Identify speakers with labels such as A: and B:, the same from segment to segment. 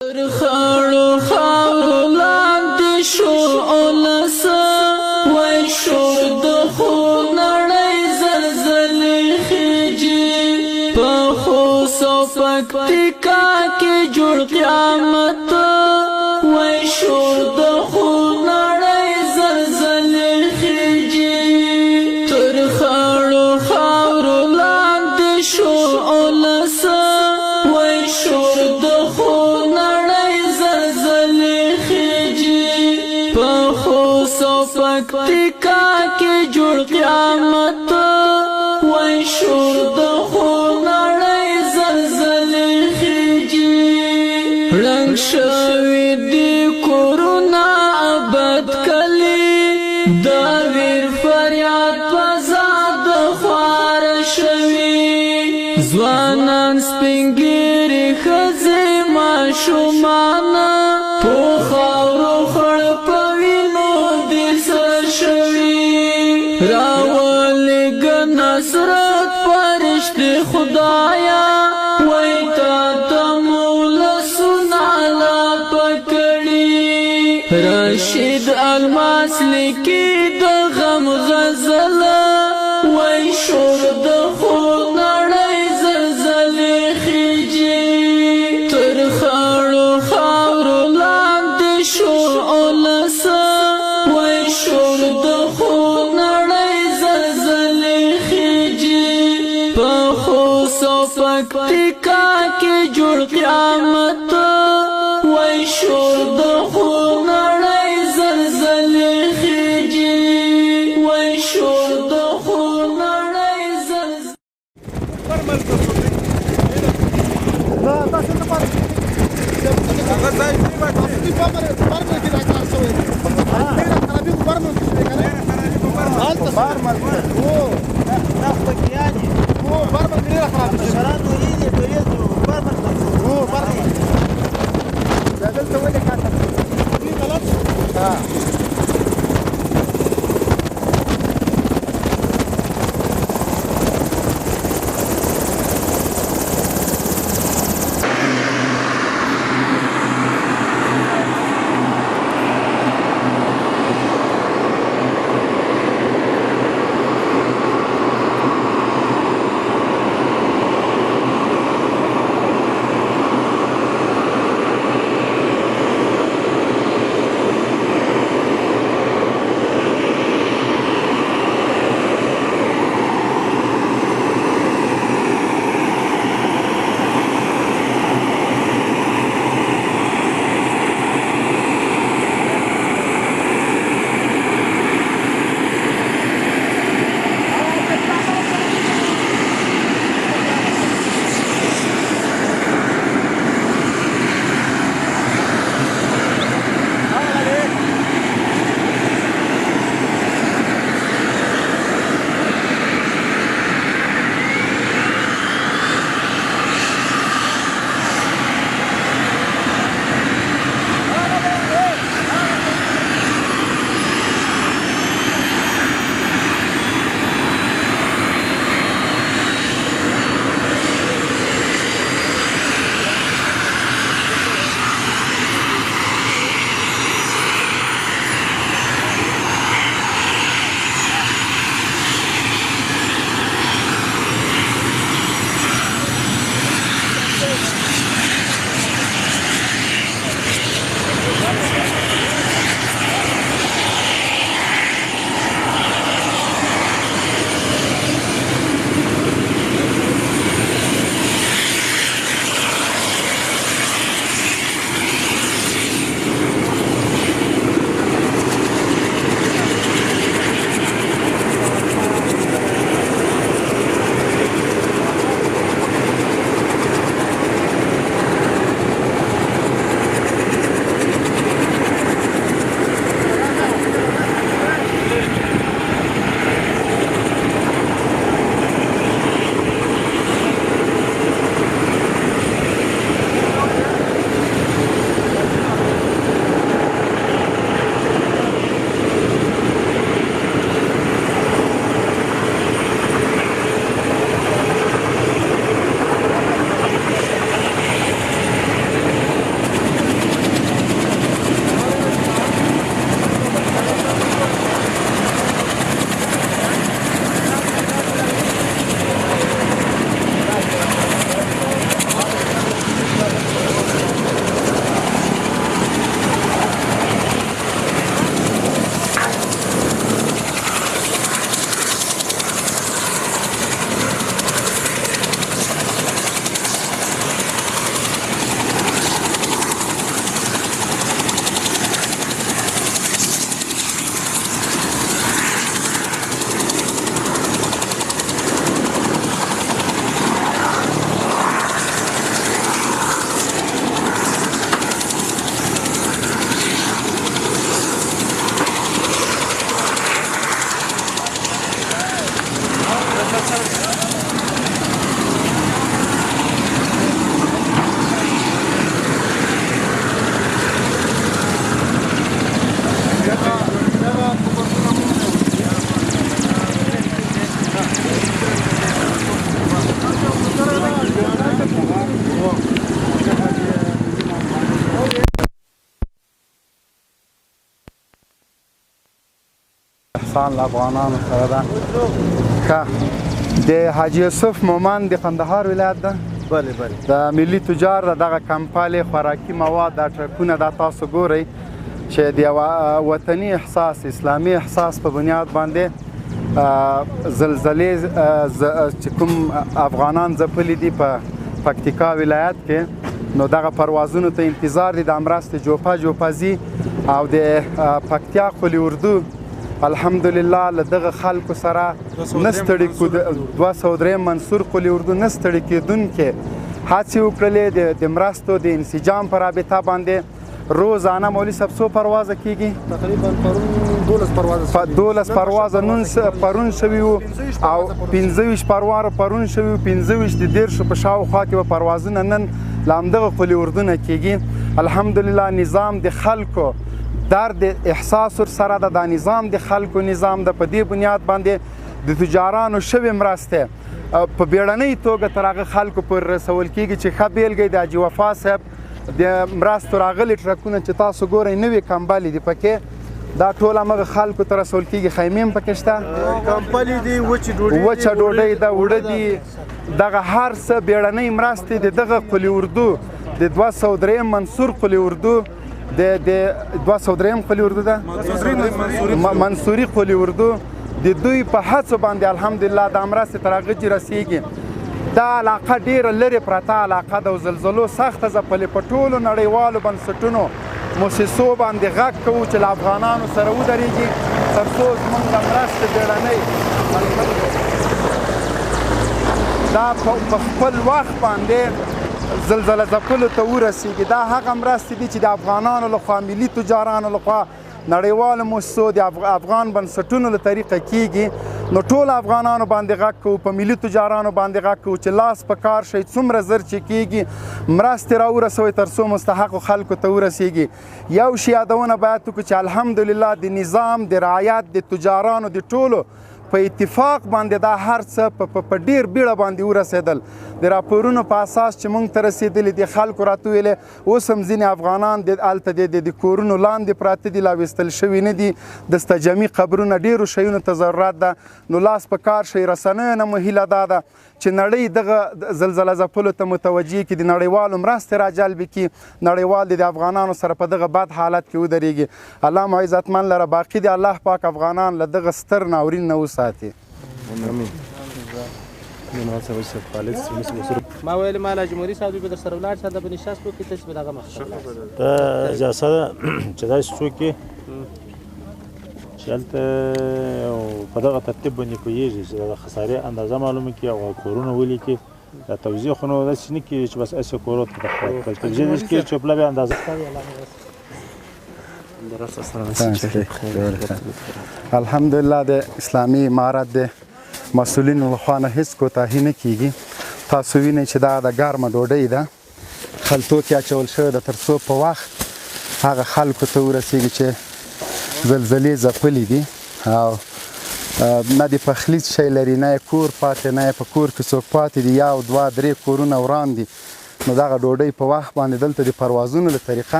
A: تر خړو خاورو لاندې شو اولس وای شور د خو نړۍ زلزلې خېجي په خوست او پکتیکا کې جوړ قیامت وای شور د خو نړۍ زلزلې خېجي تر خړو خاورو لاندې شو اولس وای شور د خو پکتیکا کې جوړ قیامت وای شور د خو نړۍ زلزلې خېجي رنګ شوي دي کورونه ابد کلي دا ویر فریاد په زاد خوار شوي ځوانان سپین ږیرې ښځې ماشومان په خاورو خړ په وینو دي راولګ نصرت پرشتي خدایا وای تا مولا سنالا پکړي رشید الماس لیکي د غم غزل وای شور د خو نړۍ زلزلې خېجي تر خړو خاورو لاندې شو اولس وای شور د خو پکتیکا کې جوړ قیامت وای شور د خو نړۍ زلزلې خېجي وای شور د خو نړۍ زلزلې
B: پاکستان له افغانانو سره ده. ښه د حاجي یوسف مومند د قندهار ولایت ده.
C: بله بله
B: د ملي تجار دغه کمپالې خوراکي مواد دا ټرکونه دا تاسو ګورئ چې د یوه وطني احساس اسلامي احساس په بنیاد باندې زلزلې چې کوم افغانان ځپلي دي په پکتیکا ولایت کې نو دغه پروازونو ته انتظار دي د مرستې جوپه جوپه ځي او د پکتیا قلي اردو الحمدلله له دغه خلکو سره نه ستړي 203 منصور قلي اردو نه ستړي کېدونکې هڅې وکړلې د مرستو د انسجام په رابطه باندې روزانه مولوي صاحب څو پروازه کېږي؟
C: تقریبا پرون 12
B: پروازه نن پرون شوي وو او 25 پرون شوي وو 25 د 10 په شاوخوا کې به پروازونه نن له همدغه قلي اردو نه کېږي. الحمدلله نظام د خلکو درد احساس ورسره ده. دا نظام د خلکو نظام ده. په دې بنیاد باندې د تجارانو شوې مرستې په بیړنۍ توګه تر هغه خلکو پورې رسول کېږي چې ښه بېلګه د حاجي وفا صاحب د مرستو راغلي ټرکونه چې تاسو ګورئ نوې کمبلې دي پکې دا ټول همغه خلکو ته رسول کېږي. خیمې هم پکې شته،
C: کمبلې دي، وچه
B: ډوډۍ ده، اوړه دي، دغه هر څه بیړنۍ مرستې د دغه قلي اردو د 203 منصور قلي اردو د 203 قلي اردو ده منصوري قلي اردو د دوی په هڅو باندې الحمدلله دا مرستې تر هغه چې رسیږي. دا علاقه ډیره لرې پرته علاقه ده او زلزلو سخته ځپلې. په ټولو نړیوالو بنسټونو موسسو باندې غږ کوو چې له افغانانو سره ودرېږي تر څو زموږ د مرستې بیړنۍ دا په خپل وخت باندې زلزله ځپلو ته ورسیږي. دا هغه مرستې دي چې د افغانانو لخوا ملي تجارانو لخوا نړیوالو موسسو د افغان بنسټونو له طریقه کیږي. نو ټول افغانانو باندې غږ کوو، په ملي تجارانو باندې غږ کوو چې لاس په کار شئ، څومره زر چې کیږي مرستې راورسوئ تر څو مستحقو خلکو ته ورسیږي. یو شی یادونه باید وکړو چې الحمدلله د نظام د رعایت د تجارانو د ټولو په اتفاق باندې دا هر څه په ډیر بیړه باندې ورسېدل. د راپورونو په اساس چې موږ ته رسېدلي دي خلکو راته ویلې اوس هم ځینې افغانان هلته د کورونو لاندې پراته دي، لا ویستل شوي نه دي، د استجامي قبرونه ډیرو شیونو ته ضرورت ده. نو لاس په کار شئ. رسنیو نه مو هیله دا ده چې نړۍ دغه زلزله ځپلو ته متوجه کړي، د نړیوالو مرستې راجلب کړي، نړیوال د افغانانو سره په دغه بد حالت کې ودرېږي. الله مو عزتمن لره باقي د الله پاک افغانان له دغه ستر ناورین نه وساتي.
D: ما ویل ما له جمهوري صاحب به در سره ولاړ شه د بنشاست وکړي تاسو به دغه مخ
E: ته اجازه ده چې دا څوک چې هلته په دغه ترتیب باندې پوهېږي چې د خسارې اندازه معلومه کړي او کورونه ولیکي. دا توضیح خو نو داسې نه کېږي چې بس هسې کورو ته توضیح نه کېږي چې پله بیا اندازه
B: الحمدلله د اسلامي امارت د مسؤلینو لخوا نه هېڅ کوتاهي نه کېږي. تاسو وینئ چې دا د ګرمه ډوډۍ ده، خلطو کې اچول شوې ده تر څو په وخت هغه خلکو ته ورسېږي چې زلزلې ځپلي دي او نه د پخلي شی لري، نه یې کور پاتې، نه یې په کور کې څوک پاتې دي، 1 2 3 کورونه وران دي. نو دغه ډوډۍ په وخت باندې دلته د پروازونو له طریقه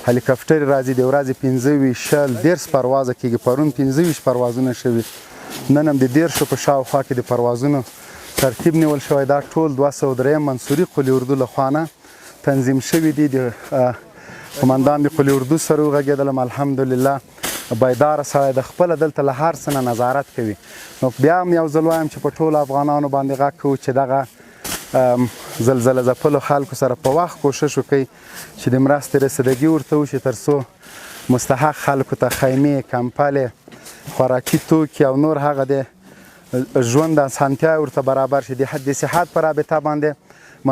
B: هلیکاپټر راځي، د ورځې 25 شل 10 پروازه کېږي. پرون 25 پروازونه شوي، نن هم د 10 په شاوخوا کې د پروازونو ترتیب نیول شوی. دا ټول 203 منصوري قلي اردو لخوا نه تنظیم شوي دي. د قمندان د قلي اردو سره وغږېدلم، الحمدلله بیداره سړی د خپله دلته له هر څه نه نظارت کوي. نو بیا هم یو ځل وایم چې په ټولو افغانانو باندې غږ کوو چې دغه زلزله ځپلو خلکو سره په وخت کوشش وکړئ چې د مرستې رسیدګي ورته وشي تر څو مستحق خلکو ته خیمې، کمپلې، خوراکي توکي او نور هغه د ژوند اسانتیا ورته برابر شي. د صحت په رابطه باندې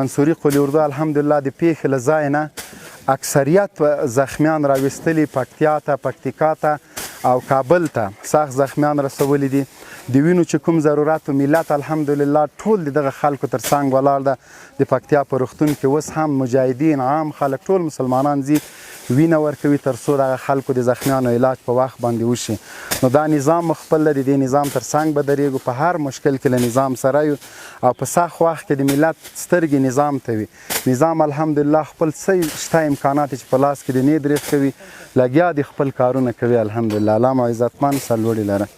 B: منصوري قلي اردو الحمدلله د پیښې له ځای نه اکثریت زخمیان راویستلي، پکتیا ته، پکتیکا ته او کابل ته سخت زخمیان رسولي دي. د وینو چې کوم ضرورت و ملت الحمدلله ټول دغه خلکو تر څنګ ولاړ ده. د پکتیا په روغتون کې اوس هم مجاهدین، عام خلک، ټول مسلمانان ځي وینه ورکوي تر څو دغه خلکو د زخمیانو علاج په وخت باندې وشي. نو دا نظام خپل د دې نظام تر څنګ به درېږو، په هر مشکل کې له نظام سره یو او په سخت وخت کې د ملت سترګې نظام ته وي. نظام الحمدلله خپل څه شته امکانات چې په لاس کې د نه درېخ کوي لګیا دي خپل کارونه کوي الحمدلله. الله مو عزتمن سرلوړي لره.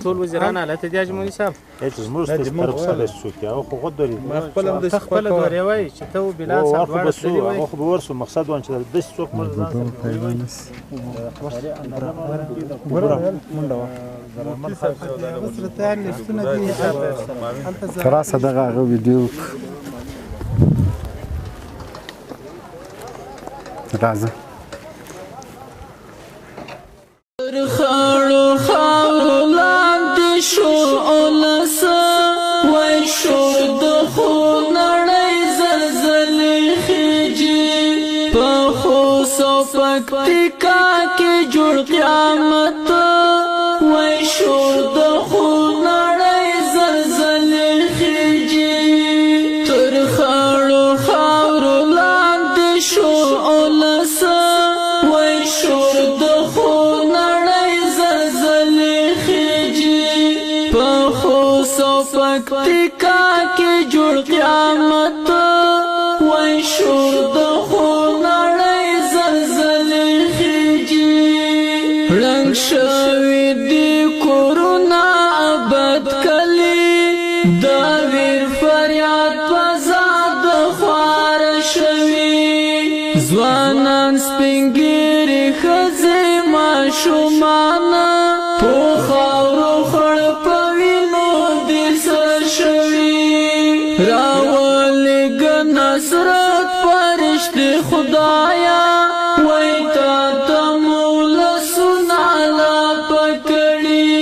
D: ټول وزیران حالت دي اجمونی صاحب
E: هیڅ زموږ ته طرف سره څوک هغه خو غوډ لري
D: ته خپل دوری وای چې ته بلال صاحب
E: هغه بسو هغه خو به ورسو مقصد وان چې د څوک مرزان
B: خلاص دغه هغه ویډیو راځه
A: خړو خاورو لاندې شو اولسه وای شو د خو نړۍ زلزلې خېجي په خوست او پکتیکا کې جوړ قیامت وای شو د خو نړۍ زلزلې خېجي تر خړو خاورو لاندې شو اولسه وای شو د خو پکتیکا کې جوړ قیامت وای شور د خو نړۍ زلزلې خېجي ړنګ شوي دي کورونه ابد کلي د ویر فریاد په زاد خواره شوي ځوانان سپین ږیرې ښځې ماشومان په خاورو خړ په راولګ نصرت فرشتي خدایا وای تا تمول سنالا پکړي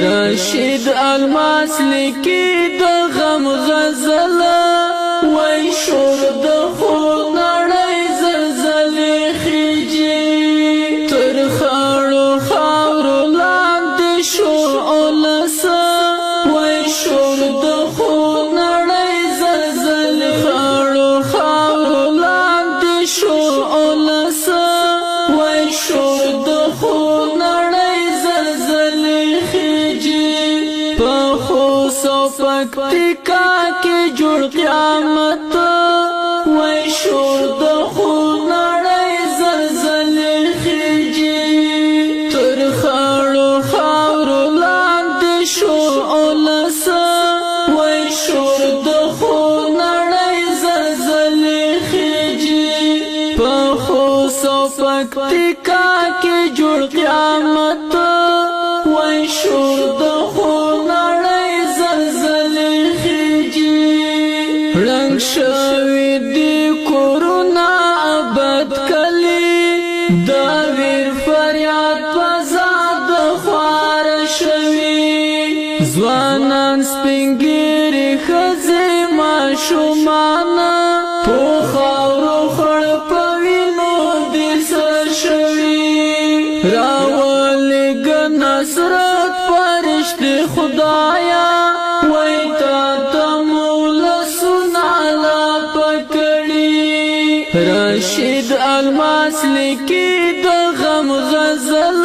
A: رشید الماس لیکي د غم غزل وای شور د خو نړۍ زلزلې خېجي تر خړو خاورو لاندې شو اولسه وای شور د خو پکتیکا کې جوړ قیامت وای شور د خو نړۍ زلزلې خېجي تر خړو خاورو لاندې شو اولسه وای شور د خو نړۍ زلزلې خېجي په خوست او پکتیکا کې جوړ قیامت وای شور د خو شوي دي کورونه ابد کلي د ویر فریاد په زاد خواره شوي ځوانان سپین ږیرې ښځې ماشومان په خاورو خړ په وینو دي سر شوي راولګ نصرت فرشتي خدایا وای تا رشید الماس لیکي د غم غزل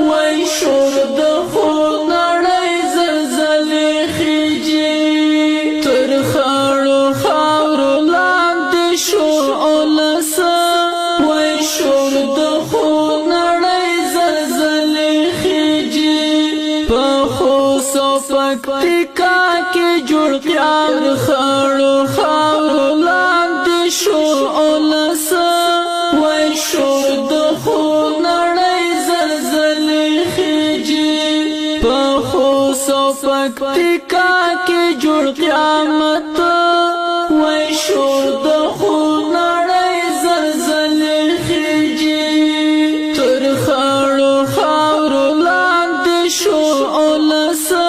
A: وای شور د خو نړۍ زلزلې خېجي تر خړو خاورو لاندې شو اولسه وای شور د خو نړۍ زلزلې خېجي په خوست او پکتیکا کې جوړ قیامت خړو خاورو لاندې شو وای شور د خو نړۍ زلزلې خېجي په خوست او پکتیکا کې جوړ قیامت وای شور د خو نړۍ زلزلې خېجي تر خړو خاورو لاندې شو اولسه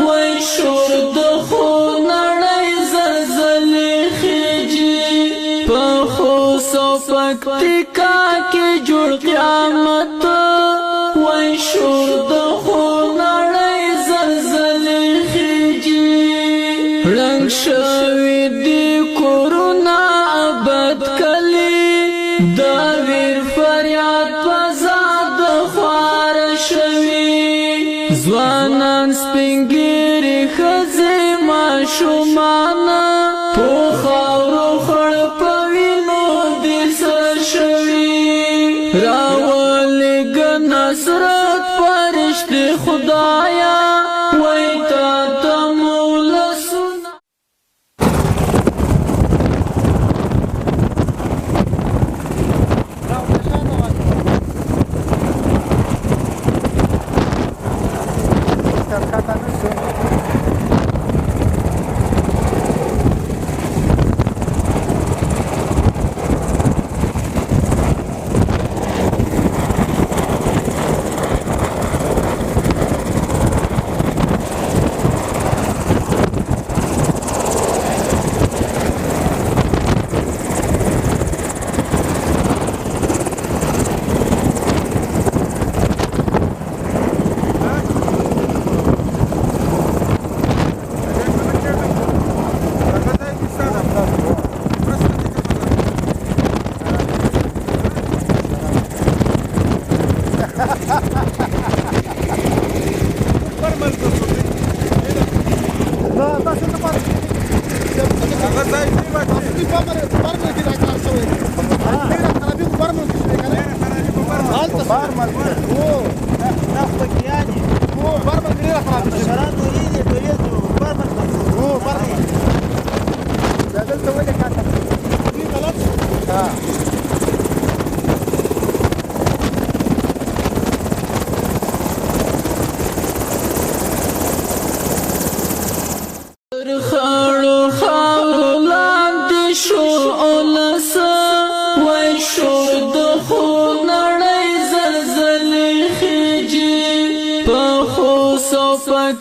A: وای شور د خو نړۍ زلزلې خېجي په خوست او پکتیکا کې جوړ قیامت وای شور د خو نړۍ زلزلې خېجي ړنګ شوي دي کورونه ابد د ویر فریاد پزاد خوار شوی ځوانان سپینګیري ښځې ماشومان په خاورو خړ په وینو دې سر شوي راولېږه نصرت فرشتې خدایا وایي تا ته مو لاسونه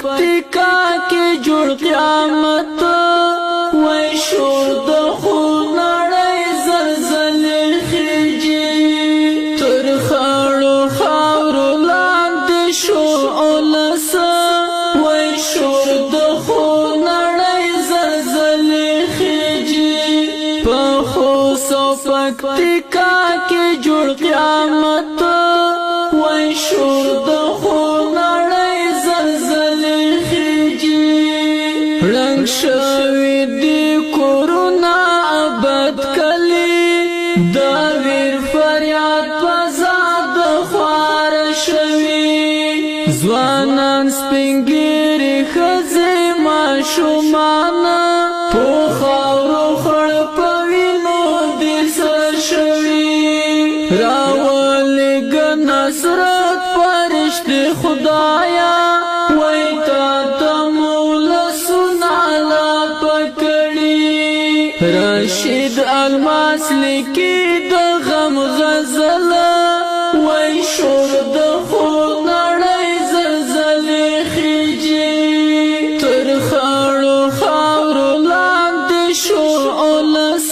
A: پکتیکا کې جوړ قیامت وای شور د خو نړۍ زلزلې خېږي تر خاورو خاورو لاندې شو اولس وای شور د خو نړۍ زلزلې خېږي په خوست او پکتیکا کې جوړ قیامت وای شور د خو شوی دی کورونا ابد کلی دا ویر فریاد پزاد خوار شوی ځوانان سپینګیري ښځې ماشومان په خاورو خړ په وینو دې سر شوي راولېږه نصرت فرشتې خدایا وایي تا ته رشید الماس لیکي د غم غزل وای شور د خو نړۍ زلزلې خېږي تر خاورو خاورو لاندې شو اولس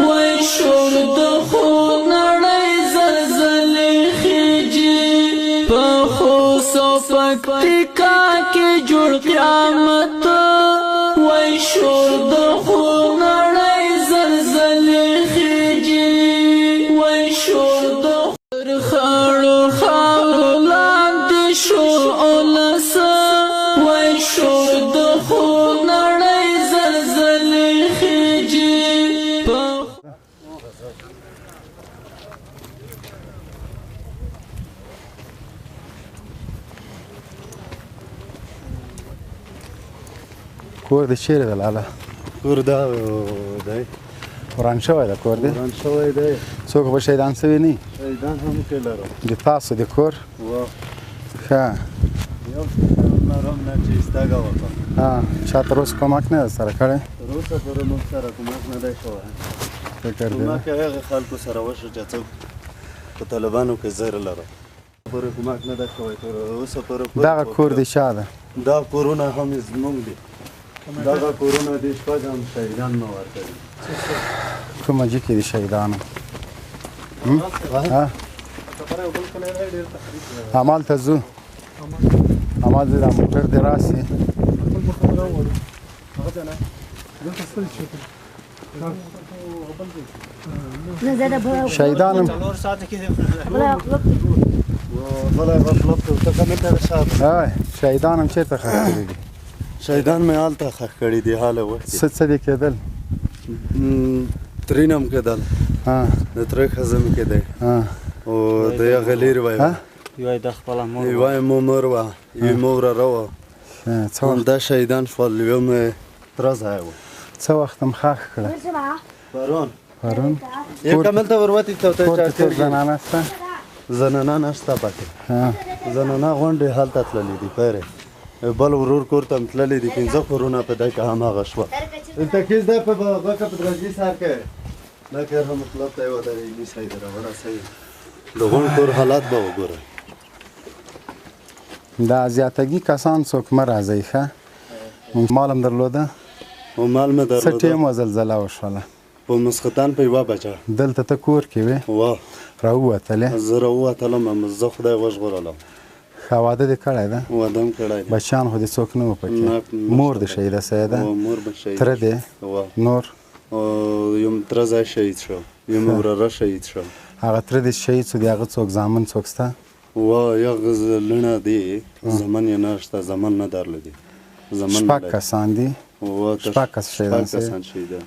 A: وای شور د خو نړۍ زلزلې خېږي په خوست او پکتیکا کې جوړ قیامت وای شور د خو
B: کور دې چیرې ده لاله
C: کور دا دی
B: وران شوی ده کور دې
C: وران شوی دی
B: څوک به شهیدان سوي نه
C: شهیدان هم کې لرو
B: د تاسو د کور ښه
C: یو نرم نه چې استاګه وکړه
B: چا تر اوسه کومک نه ده سره کړی
C: تر اوسه پورې موږ سره کومک نه دی شوی
B: فکر دی
C: کومک هغه خلکو سره وشو چې څوک په طالبانو کې زر لرو پورې کومک نه دی شوی تر اوسه پورې
B: دغه کور د چا ده
C: دا کورونه هم زموږ دي دغه کورونه دي شپږ هم شهیدان مو ورکړي
B: کومه جي کې د شهیدانو عمل ته ځو عمل دې دا موټر دې راسي
F: هغه ځای نه دلته څه شي
B: شهیدان هم آی شهیدان هم چیرته ښخ کړي دي؟
C: شهیدان مې هلته ښخ کړي دي حاله وخت
B: څه دې کېدل؟
C: ترینه هم کېدل د تره ښځه مې کېدی او د هغه لرې وی یوه یې مو مور وه یوه مو وراره وه همدا شهیدان شول یوه مې تره ځای وه
B: څه وخت هم ښخ کړه؟ پرون
C: یو کمل ته وروتې
B: کور کې څوک زنانه شته؟
C: زنانه نشته پکې زنانه غونډې هلته تللې دي پیرې بل ورور کور ته هم تللې دي 15 کورونه په دی کې هماغه شوه دلته کیس دی په غوښه په درجې سر کې دا کار هم مطلب ته یې ودرېږي صحیح ده راوړه صحیح د غونډ کور حالات به وګورئ
B: دا زیاتګي کسان څوک مه راځئ ښه مال هم درلوده
C: او مال مې
B: څه ټیم وه زلزله وشوله
C: په مسختان په 1 بجه
B: دلته ته کور کې وې
C: وه
B: راووتلې
C: زه راووتلم زه خدای وژغورلم
B: ښه واده دې کړی ده
C: واده هم کړی دی
B: بچیان خو دې څوک نه وو پکې مور دې شهیده سوې ده
C: مور به شهید
B: تره دې نور
C: یو تره ځای شهید شو یو مې وراره شهید شو
B: هغه تره دې شهید شو د هغه څوک زامن څوک شته
C: یغ لڼه دی زمن یې نشته زمن نه درلودي زمن
B: شپږ کسان دي شپږ کس شهیدان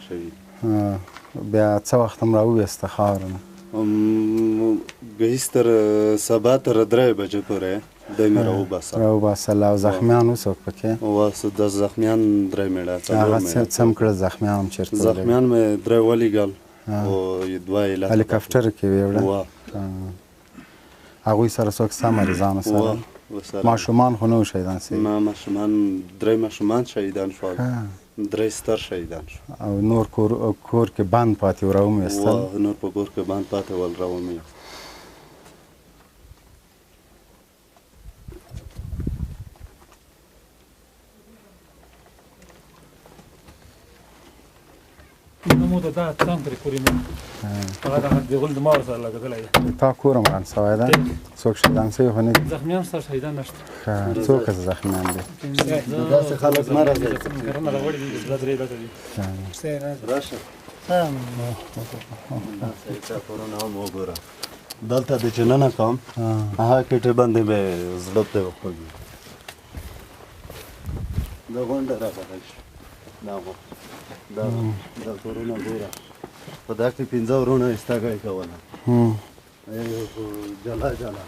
C: شوي
B: بیا څه وخت هم راوویسته خاوره نه
C: ګهیځ تر سبا تر 3 بجې پورې دی مې
B: راوباسل او زخمیان و څوک پکې
C: د زخمیان 3 میړه
B: هغه څه هم کړه زخمیان هم چېرته
C: زخمیان مې 3 ولیږل او 2 علاج
B: هلیکاپټر کې وې وړه هغوی سره څوک شته مریضانو سره ماشومان خو نه وو شهیدان سوي
C: نه ماشومان 3 ماشومان شهیدان شول 3 ستر شهیدان شو
B: او نور کور کې بند پاتې و راومیستل
C: نور په کور کې بند پاتې ول راومیست
E: نمو د دا څنګه پرې کورې نه هغه د غول د مار سره لګېدلی دی
B: تا کور هم ران سوی ده څوک شهیدان سوي خو نه دي
E: زخمیان سره شهیدان نشته
B: څوک زخمیان دي
C: داسې خلک مه راځئ
E: کرنه راوړي دي دوه درې لکه دي
C: راشه کورونه هم وګوره دلته د چې ننه کوم هغه کټې باندې مې زړه ته وخوږي د غونډه راغلی شو دا کورونه ګوره په دا کې 15 ورونه استاګۍ کوله جلا جلا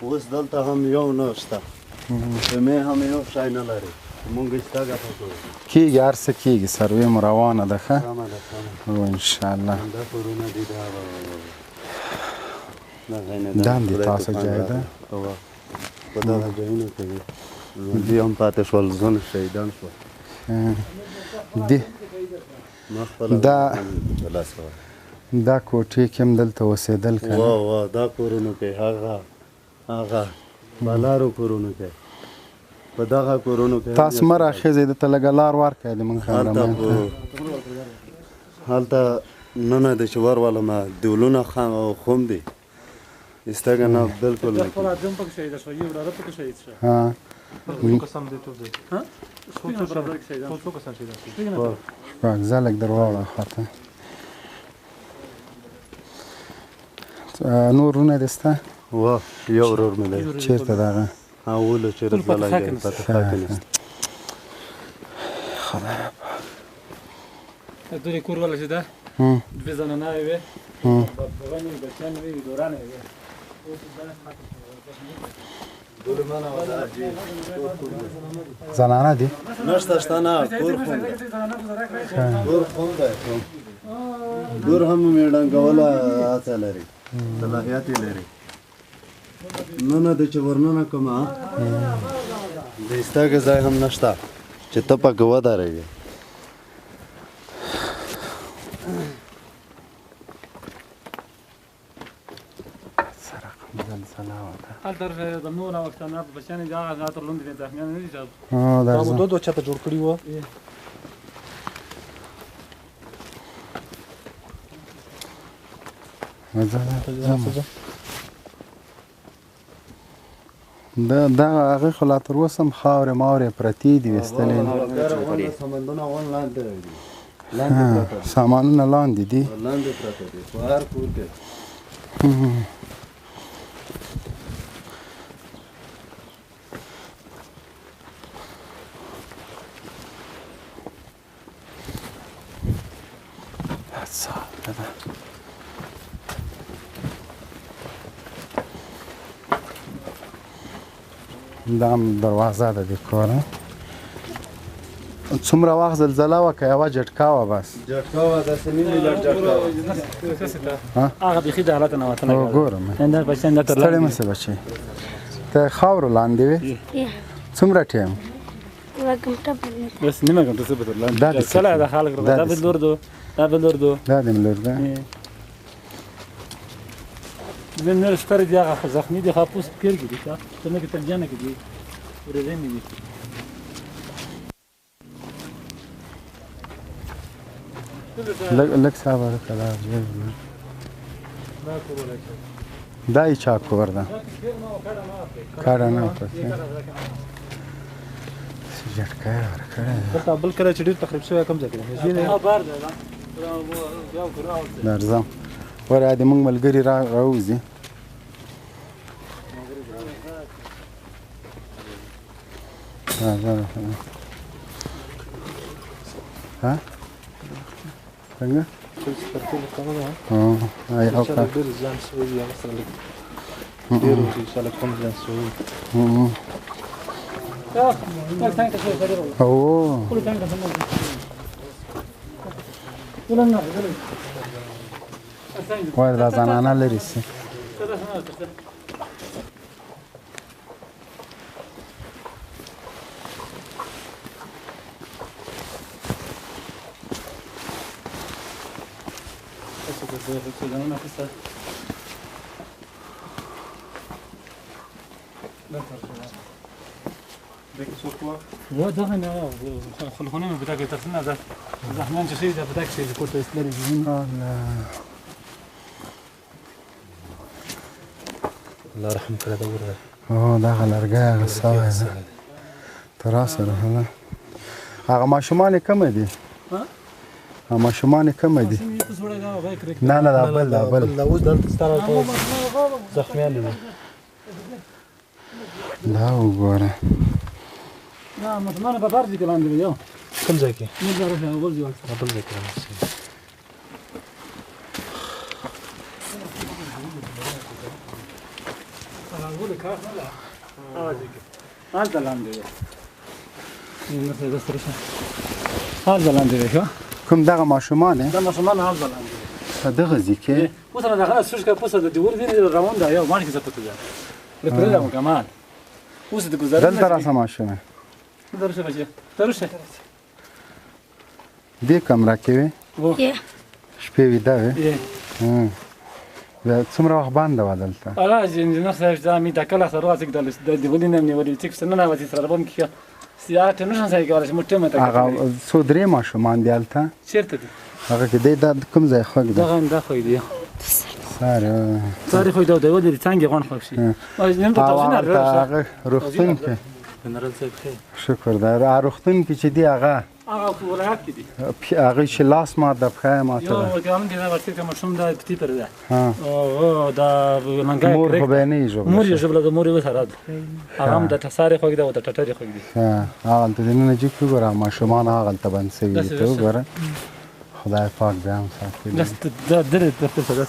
C: اوس دلته هم یو نه شته خیمې هم یو شی نه لري مونږ استاګه پکوو
B: کېږي هر څه کېږي سروې مو روانه ده ښه انشاءالله
C: دا کورونه دي
B: دا هم دې تاسو جای ده
C: په دغه ځایونو کې دوی هم پاتې شول ځونه شهیدان شول
B: دا کوټې کې هم دلته اوسېدل که
C: نه دا کورونو کې هغه بالارو کورونو کې په دغه کورونو کې
B: تاسو مه راخېږئ دلته لږه لار ورکړئ د مونږ کامرمین ته
C: هلته ننه د چې ورولمه دیولونه خوم دي استګه نه بالکل نه
B: شپږ زه لږ در واوړه خواته نور ورونه دې شته
C: یو ورور مې دی
B: چېرته دغه
C: اولو چې رسولی دی پته خاکې نسته
B: خدایه
E: دوی کور والا چې ده دوې زناناوې وې بغانې بچیانې وې دورانې وې
B: زنانه دي
C: نشته شته نه کور خون دی کور هم میړنګوله هڅه لري صلاحیت یې لري ننه د چې ورننه کومه د استاګه ځای هم نشته چې ته پکې ودرېږې
E: هلته د نور او پښتانه بچیانې دي هغه تر لوندې زخمیان نه دي صاحب
B: دا
E: مو دوه چاته جوړ کړي وو
B: دا هغې خو لا تر اوسه هم خاورې ماورې پرتې دي ویستلې
C: سمندونه غون لاندې دي لاندې پراته دي
B: سامانونه لاندې دي
C: لاندې پراته دي په هر کور کې
B: دا هم دروازه ده د کوره څومره وخت زلزله وه که یوه جټکا وه بس
C: جټکا وه داسې نیمې لټ جټکا وه
D: هغه بیخي د حالت نه وتلی
B: ګورم ستړی مه سه بچی ته خاورو لاندې وې څومره ټایم
D: بس نیمه ګنټه څه به در لاندې
B: دا د څه
D: کله د خلک دا به لور دو دا به لور دو
B: دا د ملور ده
D: زه نور ستر دي هغه خو زخمي دي خو پوست ګرځي دي ته نه کې تنجانه کې دي ورځې نه دي
B: لږ صبر کړه دا یې چا کور ده کاډه نه پسې جټکا یې ورکړې
D: دلته بل کله چې ډېر تخریب شوی کم ځای کې
B: درځم ورې د موږ ملګري راوځي ها څنګه یو کار
D: ډېر ځان شوی یا مثلا ډېر انشاءالله کم ځان شوی
B: وای دا زنانه لري سي
D: و دغه نه خلخونه مې بده کې تاسو نه ده زحمان چې شي دا بده کې چې کوته اسلري الله رحم کړه دا وره
B: او دا لرګي هغه سوی ده تر سره هغه ماشومان کم دي ها ماشومان کم دي نه نه دا بل دا بل
D: اوس دلته ستاره زخمیان دي
B: دا وګوره
D: نه ماشومان په بار دي کلام دي یو
E: کوم ځای کې
D: نه دا راځي اول ځای
E: بل ځای کې
D: حال دلاندې نه څه دستره حال دلاندې ښه
B: کوم دغه ماشومان
D: دا ماشومان حال دلاندې
B: دغه ځکه
D: اوس نه دغه سوش کا پوسه د دیور دي روان دا یو باندې څه پته ده لپاره دا کمال اوس د گزارش
B: دلته راسه ماشومه
D: درشه بچي درشه
B: دې کمره کې وي شپې ویده وي دا څومره وخت بنده وه دلته
D: الله انجینر صاحب دا می دا کله سره راځي د دیولین نه نیولې چې څه نه وځي سره بم کې سیاحت نه شان ځای کې مټه مته
B: هغه څو درې ماشومان دي هلته
D: چیرته دي
B: هغه کې دی دا کوم ځای خوږ ده
D: دغه دا خو دی
B: ساري
D: خو دا د ودې څنګه غون خو شي ما نن ته تاسو نه
B: هغه روغتون کې
D: جنرال صاحب خیر
B: شکر دا روغتون کې چې دی هغه
D: ولایت کې دي
B: هغه چې لاس ما د پخای ما ته
D: یو ګام دي دا ورته کوم شوم دا پتی پر ده
B: ها
D: او دا منګا
B: مور خو به نه جوړ
D: مور یې جبل د مور یې وسره هغه هم د ټساري خوګ دا او د ټټري خوګ دي
B: ها هغه ته نه جې کو ګره ما شومان هغه ته بن سوي ته ګره خدای پاک به هم ساتي
D: دا درې ته څه ده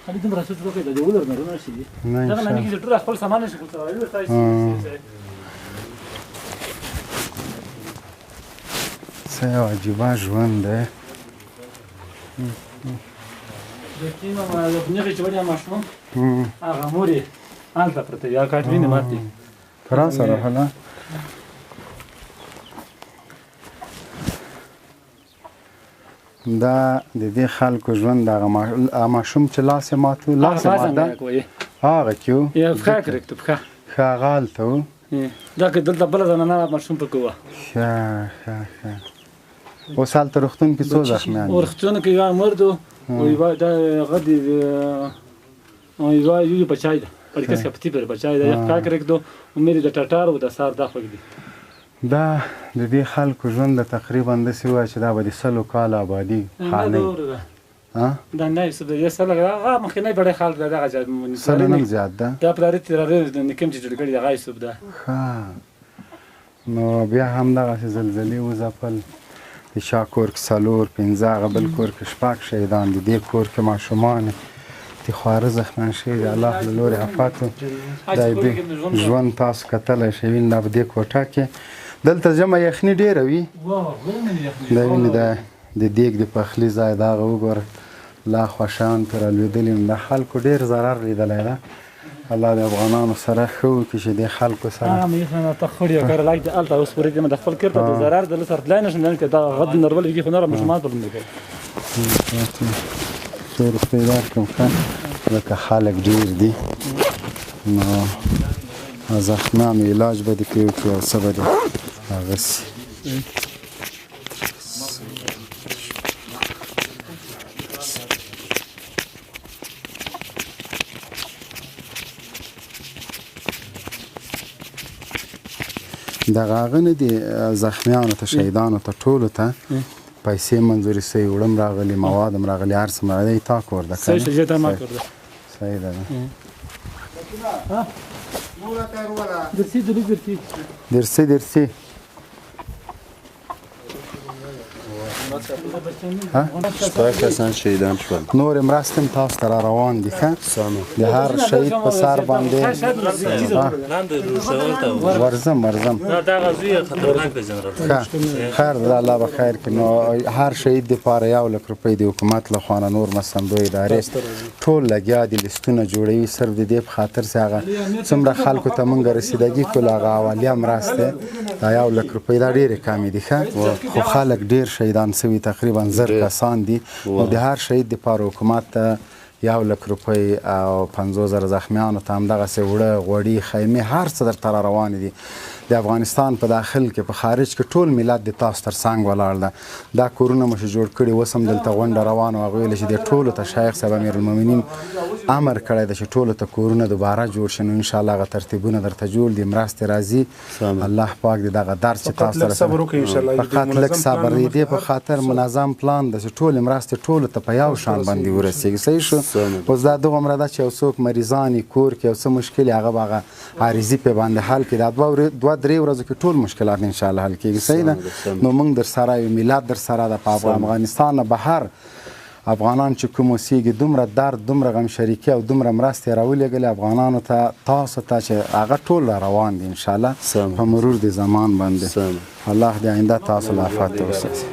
D: هغه دمر څه څه کوي دا ولر نه شي
B: نه
D: دا نه کیږي ټول خپل سامان شي کوته
B: څه عجیبه ژوند دی
D: د کیما ما د نه چې وړیا ماشوم هغه موري هلته پرته یا کاټ ویني ماتي
B: تر سره هلا دا د دې خلکو ژوند دغه ماشوم چې لاس یې ماتو لاس یې ماته هغه کیو
D: یا فکر کرکټ په
B: هغه هلته
D: دا که دلته بل نه ماشوم په کوه
B: ښه اوس هلته روغتون کې څو زخمیان دي
D: روغتون کې یو مرد او یو دا غدي او یو بچای ده پړکس کې پتی پر بچای ده یا فکر کرکټ او مې د ټټار او د سار دا خوګ دي
B: دا د دې خلکو ژوند د تقریبا داسې ووایه چې دا به د 100 کاله آبادي خانۍ
D: دا نه یې څه د یې سره هغه مخکینی بډای خلک دی دغه ځای
B: 100 نه زیات ده
D: دا پلاري تیراري د نکم چې جوړ کړي هغه یې سوب ده
B: ښه نو بیا هم دغسې زلزلې وځپل د شا کور کې 4 5 هغه بل کور کې 6 شهیدان دي دې کور کې ماشومان دي خواره زخمیان شوي دي الله له لورې افاتو دا ژوند تاسو کتلی شئ وینې دا په دې کوټه کې دلته ژمی یخني ډېره وي دا وینې دا د دیګ د پخلي ځای د هغه وګوره لا خوشیان پرې رالوېدلي نو د خلکو ډېر ضرر لیدلی ده الله د افغانانو سره ښه وکړي چې دې خلکو سره
D: ته خړ یو کار لاګ د الته اوس پورې د خپل کړه د ضرر د لسر تلای نشم نه دا غد نرول کې خو نه مشمات بل نه کوي خیر پیدا کوم لکه خلک ډېر دي نو زخمیانو علاج به دې پرې وکړي او څه به دې هغسې دغه هغه نه دي زخمیانو ته شهیدانو ته ټولو ته پیسې منظوري سوي وړم راغلي مواد هم راغلي هر څه راغلی تا کور ده صحیح شي تا ما کور ده
B: صحیح ده درسي
C: شپږ کسان شهیدان شول
B: نور مرستې هم تاسو ته را روان دي ښه د هر شهید په سر باندې ورځم خیر ده الله به خیر کړي نو هر شهید دپاره 1 لک روپۍ د حکومت له خوا نه نور مرستندوی ادارې ټول لګیا دي لیستونه جوړوي صرف د دې په خاطر چې هغه څومره خلکو ته مونږ رسیدګي کړو هغه اولیه مرستې دا 1 لک روپۍ دا ډېرې کمې دي ښه خو خلک ډېر شهیدان سوي تقریبا 1000 کسان دي نو د هر شهید دپاره حکومت ته 1 لک روپۍ او 50,000 زخمیانو ته همدغسې وړه غوړي خیمې هر څه درته را روانې دي د افغانستان په داخل کې په خارج کې ټول ملت د تاسو تر څنګ ولاړ ده دا کورونه مو چې جوړ کړي اوس هم دلته غونډه روانه وه هغوی ویل چې د ټولو ته شیخ صاحب امیرالمؤمنین امر کړی ده چې ټولو ته کورونه دوباره جوړ شي نو انشاءالله هغه ترتیبونه درته جوړ دي مرستې راځي الله پاک دې دغه درس چې تاسو سره فقط لږ صبر دی دې په خاطر منظم پلان ده چې ټولې مرستې ټولو ته په یو شان باندې ورسېږي صحیح شو اوس دا دومره ده چې یو څوک مریضان یې کور کې یو څه مشکل هغه به هغه عارضي پې باندې حل کړي دا 2-3 ورځو کې ټول مشکلات انشاءالله حل کېږي صحیح ده نو موږ در سره یو ملت در سره ده په افغانستان نه بهر افغانان چې کوم اوسېږي دومره درد دومره غم شریکي او دومره مرستې راولېږلې افغانانو ته تاسو ته چې هغه ټول را روان دي انشاءالله په مرور د زمان باندې الله دې آینده تاسو له افات ته وساتي